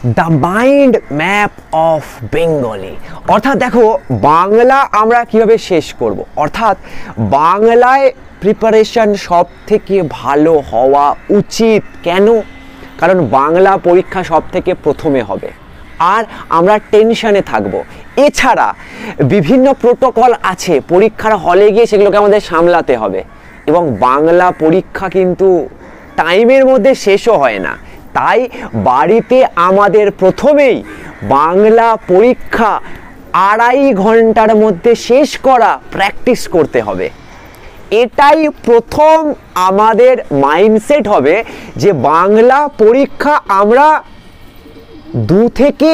The mind map of Bengali. অর্থাৎ দেখো বাংলা আমরা কিভাবে শেষ করব, অর্থাৎ বাংলায় প্রিপারেশন সব থেকে ভালো হওয়া উচিত। কেন? কারণ বাংলা পরীক্ষা সব থেকে প্রথমে হবে আর আমরা টেনশনে থাকবো। এছাড়া বিভিন্ন প্রোটোকল আছে, পরীক্ষার হলে গিয়ে সেগুলোকে আমাদের সামলাতে হবে। এবং বাংলা পরীক্ষা কিন্তু টাইমের মধ্যে শেষও হয় না, তাই বাড়িতে আমাদের প্রথমেই বাংলা পরীক্ষা 2.5 ঘন্টার মধ্যে শেষ করা প্র্যাকটিস করতে হবে। এটাই প্রথম আমাদের মাইন্ডসেট হবে যে বাংলা পরীক্ষা আমরা 2 থেকে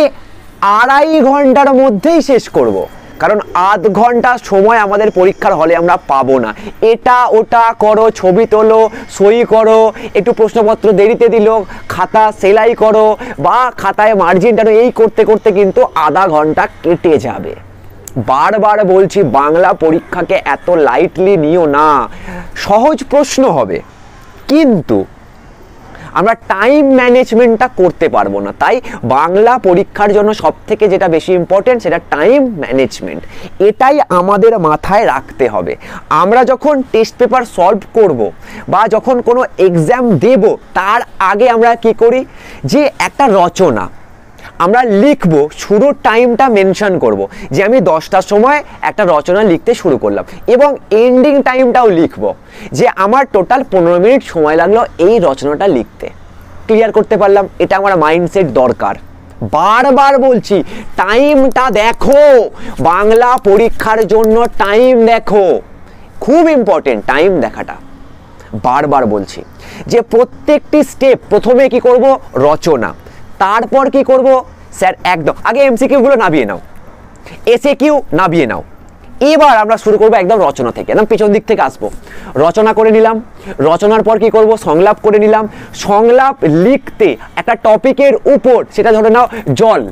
2.5 ঘন্টার মধ্যেই শেষ করব। কারণ আধ ঘন্টা সময় আমাদের পরীক্ষার হলে আমরা পাবো না। এটা ওটা করো, ছবি তোলো, সই করো, একটু প্রশ্নপত্র দেরিতে দিল, খাতা সেলাই করো বা খাতায় মার্জিন টানো, এই করতে করতে কিন্তু আধা ঘন্টা কেটে যাবে। বারবার বলছি বাংলা পরীক্ষাকে এত লাইটলি নিও না। সহজ প্রশ্ন হবে কিন্তু আমরা টাইম ম্যানেজমেন্টটা করতে পারবো না। তাই বাংলা পরীক্ষার জন্য সব থেকে যেটা বেশি ইম্পর্টেন্ট সেটা টাইম ম্যানেজমেন্ট। এটাই আমাদের মাথায় রাখতে হবে। আমরা যখন টেস্ট পেপার সলভ করব বা যখন কোনো এক্সাম দেব তার আগে আমরা কি করি, যে একটা রচনা আমরা লিখব, শুরুর টাইমটা মেনশন করব যে আমি 10টার সময় একটা রচনা লিখতে শুরু করলাম এবং এন্ডিং টাইমটাও লিখব যে আমার টোটাল 15 মিনিট সময় লাগলো এই রচনাটা লিখতে। ক্লিয়ার করতে পারলাম? এটা আমার মাইন্ডসেট দরকার। বারবার বলছি টাইমটা দেখো, বাংলা পরীক্ষার জন্য টাইম দেখো, খুব ইম্পর্টেন্ট টাইম দেখাটা। বারবার বলছি যে প্রত্যেকটি স্টেপ, প্রথমে কি করব, রচনা, তারপর কি করব স্যার, একদম আগে এমসিকিউ গুলো নামিয়ে নাও, এসএ কিউ নামিয়ে নাও। এবার আমরা শুরু করবো একদম রচনা থেকে, একদম পেছন দিক থেকে আসবো। রচনা করে নিলাম, রচনার পর কি করব, সংলাপ করে নিলাম। সংলাপ লিখতে একটা টপিকের উপর, সেটা ধরে নাও জল,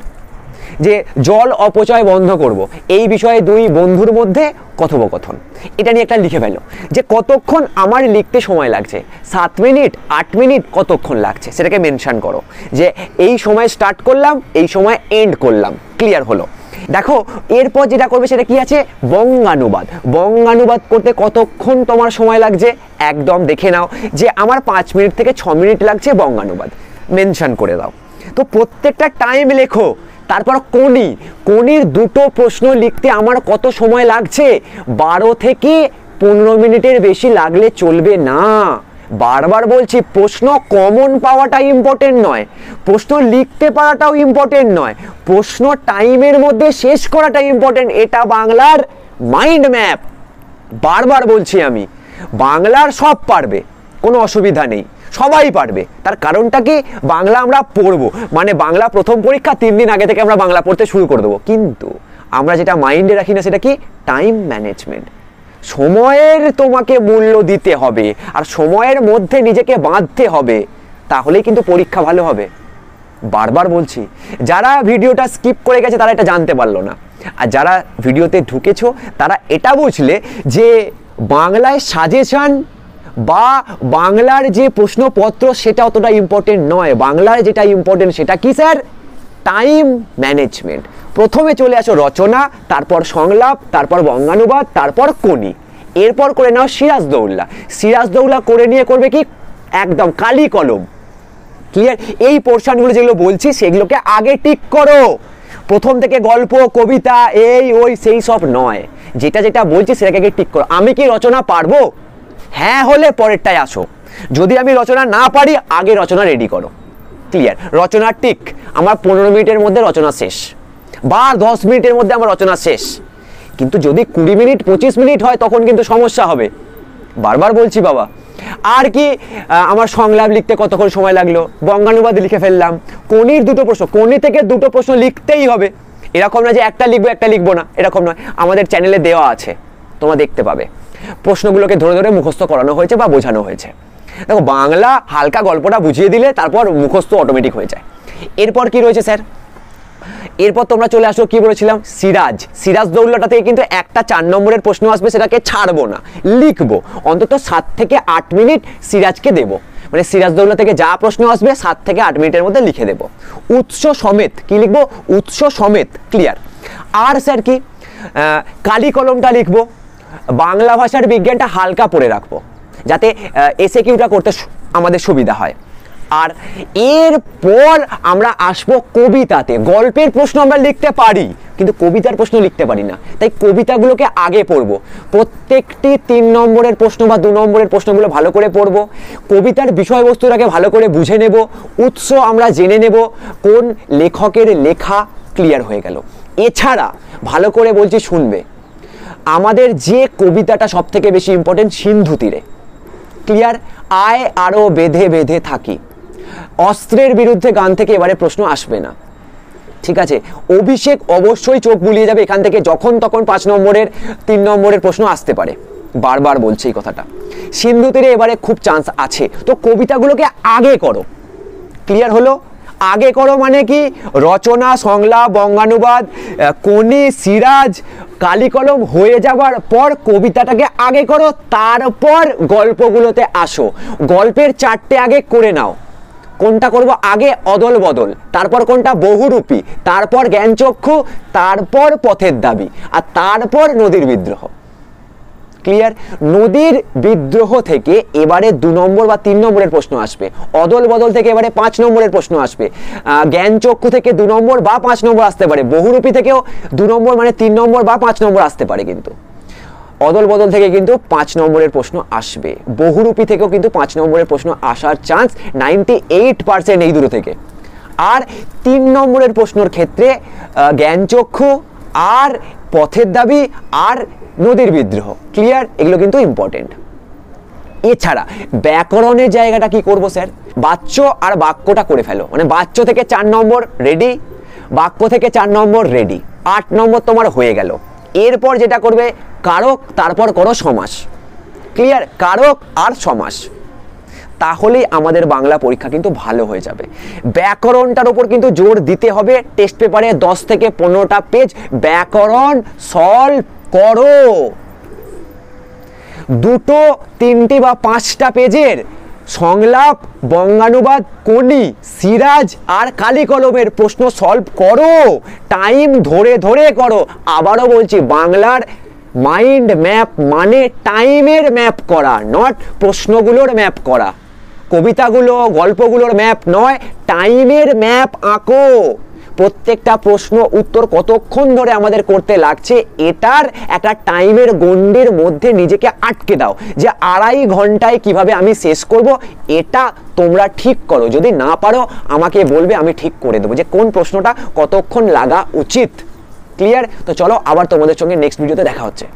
যে জল অপচয় বন্ধ করব, এই বিষয়ে 2 বন্ধুর মধ্যে কথোপকথন, এটা নিয়ে একটা লিখে ফেলো যে কতক্ষণ আমার লিখতে সময় লাগছে, 7 মিনিট, 8 মিনিট, কতক্ষণ লাগছে সেটাকে মেনশন করো যে এই সময় স্টার্ট করলাম, এই সময় এন্ড করলাম। ক্লিয়ার হলো? দেখো এরপর যেটা করবে সেটা কি আছে, বঙ্গানুবাদ। বঙ্গানুবাদ করতে কতক্ষণ তোমার সময় লাগছে একদম দেখে নাও যে আমার 5 মিনিট থেকে 6 মিনিট লাগছে বঙ্গানুবাদ, মেনশন করে দাও। তো প্রত্যেকটা টাইম লেখো। তারপর কোনির 2টো প্রশ্ন লিখতে আমার কত সময় লাগছে, 12 থেকে 15 মিনিটের বেশি লাগলে চলবে না। বারবার বলছি প্রশ্ন কমন পাওয়াটা ইম্পর্টেন্ট নয়, প্রশ্ন লিখতে পারাটাও ইম্পর্টেন্ট নয়, প্রশ্ন টাইমের মধ্যে শেষ করাটা ইম্পর্টেন্ট। এটা বাংলার মাইন্ড ম্যাপ। বারবার বলছি আমি, বাংলার সব পারবে, কোনো অসুবিধা নেই, সবাই পারবে। তার কারণটা কি, বাংলা আমরা পড়বো, মানে বাংলা প্রথম পরীক্ষা 3 দিন আগে থেকে আমরা বাংলা পড়তে শুরু করে দেবো। কিন্তু আমরা যেটা মাইন্ডে রাখি না সেটা কি, টাইম ম্যানেজমেন্ট। সময়ের তোমাকে মূল্য দিতে হবে আর সময়ের মধ্যে নিজেকে বাঁধতে হবে, তাহলেই কিন্তু পরীক্ষা ভালো হবে। বারবার বলছি, যারা ভিডিওটা স্কিপ করে গেছে তারা এটা জানতে পারলো না, আর যারা ভিডিওতে ঢুকেছো তারা এটা বুঝলে যে বাংলায় সাজেশন বা বাংলার যে প্রশ্নপত্র সেটা অতটা ইম্পর্টেন্ট নয়। বাংলার যেটা ইম্পর্টেন্ট সেটা কি স্যার, টাইম ম্যানেজমেন্ট। প্রথমে চলে আসো রচনা, তারপর সংলাপ, তারপর বঙ্গানুবাদ, তারপর কোনি। এরপর করে নাও সিরাজদৌল্লা। সিরাজদৌল্লা করে নিয়ে করবে কি, একদম কালি কলম। ক্লিয়ার? এই পোর্শনগুলো যেগুলো বলছি সেগুলোকে আগে টিক করো। প্রথম থেকে গল্প, কবিতা, এই ওই সেই সব নয়, যেটা যেটা বলছি সেটাকে আগে টিক করো। আমি কি রচনা পারবো? হ্যাঁ হলে পরেরটায় আসো, যদি আমি রচনা না পারি আগে রচনা রেডি করো। ক্লিয়ার? রচনা টিক, আমার 15 মিনিটের মধ্যে রচনা শেষ বা 10 মিনিটের মধ্যে আমার রচনা শেষ। কিন্তু যদি 20 মিনিট 25 মিনিট হয় তখন কিন্তু সমস্যা হবে। বারবার বলছি বাবা। আর কি, আমার সংলাপ লিখতে কতক্ষণ সময় লাগলো, বঙ্গানুবাদ লিখে ফেললাম, কোনির 2টো প্রশ্ন, কোনি থেকে 2টো প্রশ্ন লিখতেই হবে। এরকম না যে একটা লিখবো একটা লিখবো না, এরকম নয়। আমাদের চ্যানেলে দেওয়া আছে, তোমরা দেখতে পাবে, প্রশ্নগুলোকে ধরে ধরে মুখস্থ করানো হয়েছে বা বোঝানো হয়েছে। দেখো বাংলা হালকা গল্পটা বুঝিয়ে দিলে তারপর মুখস্থ অটোমেটিক হয়ে যায়। এরপর কি রয়েছে স্যার, এরপর তোমরা চলে আসো, কি বলেছিলাম, সিরাজদৌল্লাটা থেকে কিন্তু একটা 4 নম্বরের প্রশ্ন আসবে, সেটাকে ছাড়বো না, লিখবো। অন্তত 7 থেকে 8 মিনিট সিরাজকে দেবো। মানে সিরাজদৌল্লা থেকে যা প্রশ্ন আসবে 7 থেকে 8 মিনিটের মধ্যে লিখে দেব। উৎস সমেত, কি লিখবো? উৎস সমেত। ক্লিয়ার। আর স্যার কি, কালি কলমটা লিখবো, বাংলা ভাষার বিজ্ঞানটা হালকা পড়ে রাখবো যাতে এসএকিউটা করতে আমাদের সুবিধা হয়। আর এরপর আমরা আসবো কবিতাতে। গল্পের প্রশ্ন আমরা লিখতে পারি কিন্তু কবিতার প্রশ্ন লিখতে পারি না, তাই কবিতাগুলোকে আগে পড়বো। প্রত্যেকটি 3 নম্বরের প্রশ্ন বা 2 নম্বরের প্রশ্নগুলো ভালো করে পড়বো, কবিতার বিষয়বস্তুটাকে ভালো করে বুঝে নেব, উৎস আমরা জেনে নেব, কোন লেখকের লেখা। ক্লিয়ার হয়ে গেল। এছাড়া ভালো করে বলছি শুনবে, আমাদের যে কবিতাটা সব থেকে বেশি ইম্পর্টেন্ট, সিন্ধু তীরে। ক্লিয়ার। আয় আরো বেঁধে বেঁধে থাকি, অস্ত্রের বিরুদ্ধে গান থেকে এবারে প্রশ্ন আসবে না, ঠিক আছে। অভিষেক অবশ্যই চোখ বুলিয়ে যাবে এখান থেকে, যখন তখন 5 নম্বরের 3 নম্বরের প্রশ্ন আসতে পারে, বারবার বলছে এই কথাটা। সিন্ধু তীরে এবারে খুব চান্স আছে, তো কবিতাগুলোকে আগে করো। ক্লিয়ার হলো? আগে করো মানে কি, রচনা, সংলাপ, বঙ্গানুবাদ, কোনি, সিরাজ, কালিকলম হয়ে যাবার পর কবিতাটাকে আগে করো, তারপর গল্পগুলোতে আসো। গল্পের 4টে আগে করে নাও। কোনটা করব আগে? অদল বদল, তারপর কোনটা? বহুরূপী, তারপর জ্ঞানচক্ষু, তারপর পথের দাবি, আর তারপর নদীর বিদ্রোহ। ক্লিয়ার? নদীর বিদ্রোহ থেকে এবারে 2 নম্বর বা 3 নম্বরের প্রশ্ন আসবে, অদল বদল থেকে এবারে 5 নম্বরের প্রশ্ন আসবে, জ্ঞানচক্ষু থেকে 2 নম্বর বা 5 নম্বর আসতে পারে, বহুরূপী থেকেও 2 নম্বর মানে 3 নম্বর বা 5 নম্বর আসতে পারে, কিন্তু অদল বদল থেকে কিন্তু 5 নম্বরের প্রশ্ন আসবে, বহুরূপী থেকেও কিন্তু 5 নম্বরের প্রশ্ন আসার চান্স 98% এই দুটো থেকে। আর 3 নম্বরের প্রশ্নের ক্ষেত্রে জ্ঞানচক্ষু আর পথের দাবি আর নদীর বিদ্রোহ। ক্লিয়ার? এগুলো কিন্তু ইম্পর্টেন্ট। এছাড়া ব্যাকরণের জায়গাটা কি করব স্যার? বাচ্য আর বাক্যটা করে ফেলো, মানে বাচ্য থেকে 4 নম্বর রেডি, বাক্য থেকে 4 নম্বর রেডি, 8 নম্বর তোমার হয়ে গেল। এরপর যেটা করবে, কারক, তারপর করো সমাস। ক্লিয়ার? কারক আর সমাস, তাহলেই আমাদের বাংলা পরীক্ষা কিন্তু ভালো হয়ে যাবে। ব্যাকরণটার উপর কিন্তু জোর দিতে হবে। টেস্ট পেপারে 10 থেকে 15টা পেজ ব্যাকরণ সলভ করো। 2, 3 বা 5টা পেজের সংলাপ, বঙ্গানুবাদ, কোনি, সিরাজ আর কালিকলমের প্রশ্ন সলভ করো, টাইম ধরে ধরে করো। আবারও বলছি, বাংলার মাইন্ড ম্যাপ মানে টাইমের ম্যাপ করা, নট প্রশ্নগুলোর ম্যাপ করা। কবিতাগুলো, গল্পগুলোর ম্যাপ নয়, টাইমের ম্যাপ আঁকো। প্রত্যেকটা প্রশ্ন উত্তর কতক্ষণ ধরে আমাদের করতে লাগছে, এটার একটা টাইমের গণ্ডির মধ্যে নিজেকে আটকে দাও, যে 2.5 ঘন্টায় কিভাবে আমি শেষ করব, এটা তোমরা ঠিক করো। যদি না পারো আমাকে বলবে, আমি ঠিক করে দেবো যে কোন প্রশ্নটা কতক্ষণ লাগা উচিত। ক্লিয়ার? তো চলো আবার তোমাদের সঙ্গে নেক্সট ভিডিওতে দেখা হচ্ছে।